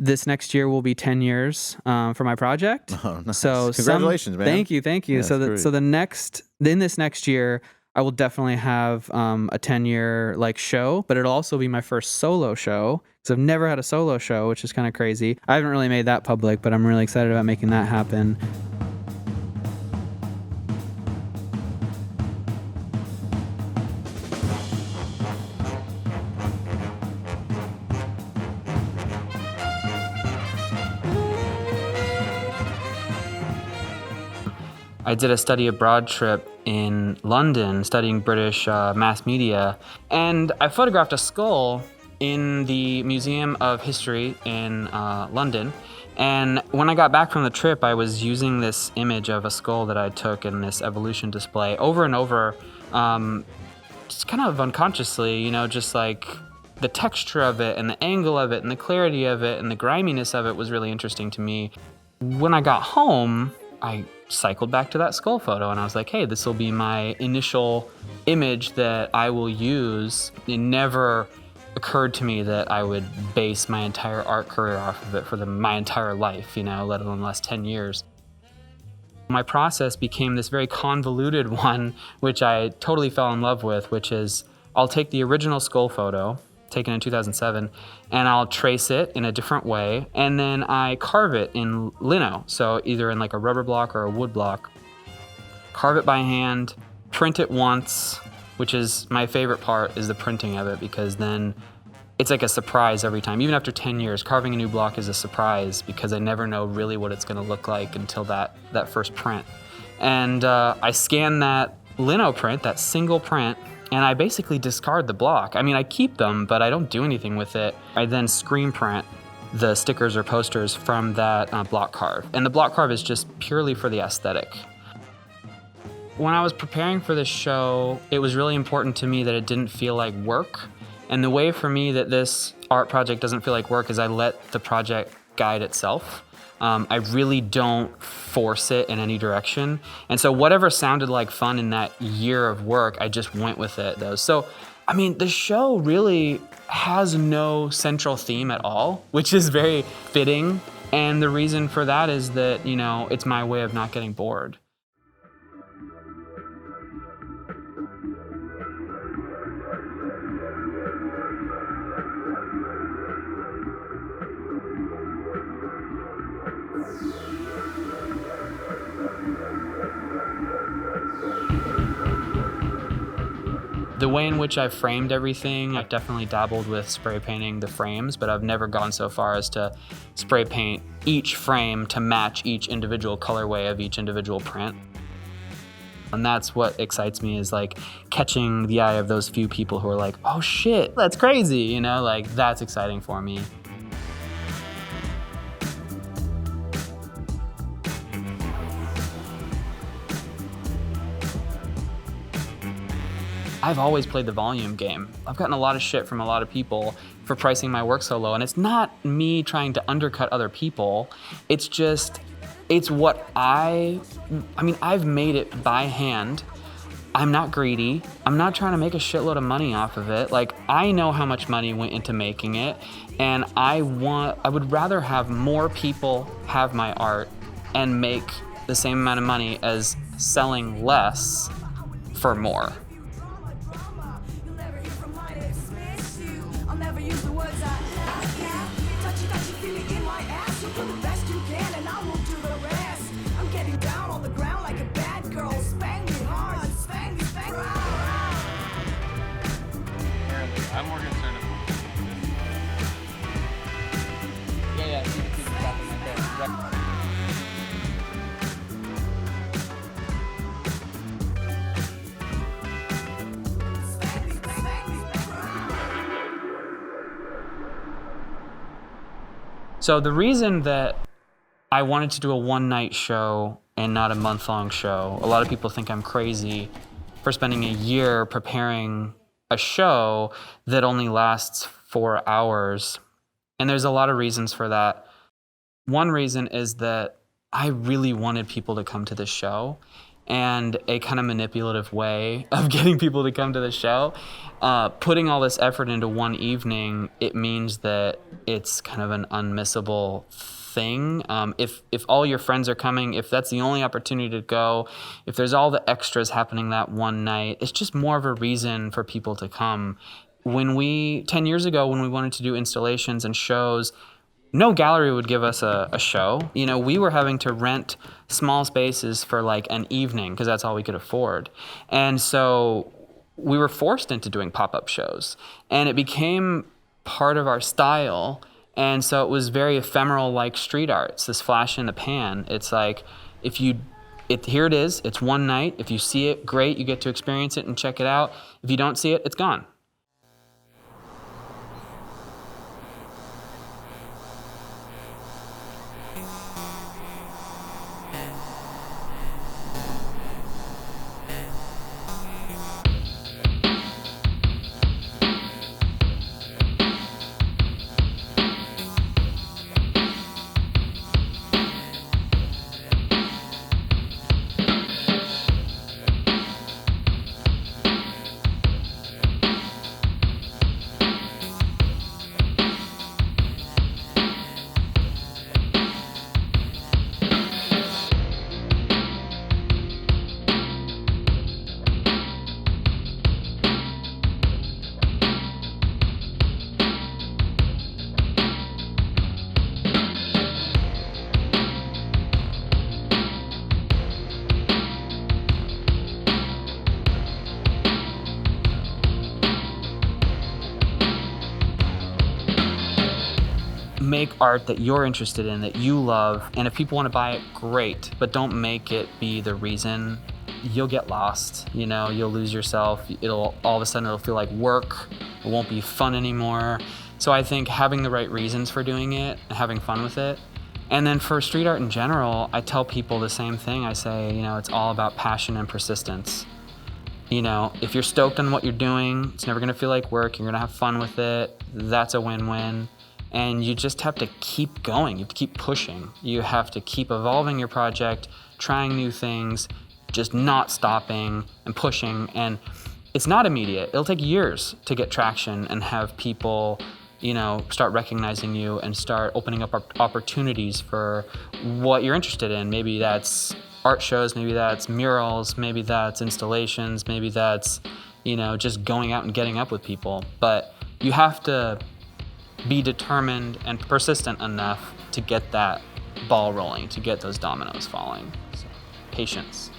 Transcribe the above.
this next year will be 10 years for my project. Oh, nice. So Congratulations, man. Thank you. Yeah, So in this next year, I will definitely have a 10-year like show, but it'll also be my first solo show because I've never had a solo show, which is kind of crazy. I haven't really made that public, but I'm really excited about making that happen. I did a study abroad trip in London studying British mass media, and I photographed a skull in the Museum of History in London. And when I got back from the trip, I was using this image of a skull that I took in this evolution display over and over, just kind of unconsciously, you know, just like the texture of it and the angle of it and the clarity of it and the griminess of it was really interesting to me. When I got home, I cycled back to that skull photo and I was like, hey, this will be my initial image that I will use. It never occurred to me that I would base my entire art career off of it for my entire life, you know, let alone the last 10 years. My process became this very convoluted one, which I totally fell in love with, which is I'll take the original skull photo, taken in 2007, and I'll trace it in a different way, and then I carve it in lino, so either in like a rubber block or a wood block. Carve it by hand, print it once, which is my favorite part, is the printing of it, because then it's like a surprise every time. Even after 10 years, carving a new block is a surprise because I never know really what it's gonna look like until that first print. And I scan that lino print, that single print, and I basically discard the block. I mean, I keep them, but I don't do anything with it. I then screen print the stickers or posters from that block carve. And the block carve is just purely for the aesthetic. When I was preparing for this show, it was really important to me that it didn't feel like work. And the way for me that this art project doesn't feel like work is I let the project guide itself. I really don't force it in any direction. And so whatever sounded like fun in that year of work, I just went with it though. So, I mean, the show really has no central theme at all, which is very fitting. And the reason for that is that, you know, it's my way of not getting bored. The way in which I've framed everything, I've definitely dabbled with spray painting the frames, but I've never gone so far as to spray paint each frame to match each individual colorway of each individual print. And that's what excites me, is like catching the eye of those few people who are like, oh shit, that's crazy, you know, like that's exciting for me. I've always played the volume game. I've gotten a lot of shit from a lot of people for pricing my work so low, and it's not me trying to undercut other people. It's just, it's what I've made it by hand. I'm not greedy. I'm not trying to make a shitload of money off of it. Like, I know how much money went into making it, and I would rather have more people have my art and make the same amount of money as selling less for more. I'm more concerned about Yeah, you can see the top right there. So the reason that I wanted to do a one-night show and not a month-long show, a lot of people think I'm crazy for spending a year preparing a show that only lasts 4 hours. And there's a lot of reasons for that. One reason is that I really wanted people to come to this show. and a kind of manipulative way of getting people to come to the show. Putting all this effort into one evening, it means that it's kind of an unmissable thing. If all your friends are coming, if that's the only opportunity to go, if there's all the extras happening that one night, it's just more of a reason for people to come. 10 years ago, when we wanted to do installations and shows, no gallery would give us a show. We were having to rent small spaces for like an evening because that's all we could afford. And so we were forced into doing pop-up shows, and it became part of our style. And so it was very ephemeral, like street art. It's this flash in the pan. It's like, here it is, it's one night. If you see it, great, you get to experience it and check it out. If you don't see it, it's gone. Make art that you're interested in, that you love, and if people want to buy it, great, but don't make it be the reason. You'll get lost, you'll lose yourself. All of a sudden it'll feel like work. It won't be fun anymore. So I think having the right reasons for doing it and having fun with it. And then for street art in general, I tell people the same thing. I say, it's all about passion and persistence. If you're stoked on what you're doing, it's never gonna feel like work. You're gonna have fun with it. That's a win-win. And you just have to keep going. You have to keep pushing. You have to keep evolving your project, trying new things, just not stopping and pushing. And it's not immediate. It'll take years to get traction and have people, start recognizing you and start opening up opportunities for what you're interested in. Maybe that's art shows, maybe that's murals, maybe that's installations, maybe that's, just going out and getting up with people. But you have to be determined and persistent enough to get that ball rolling, to get those dominoes falling. So, patience.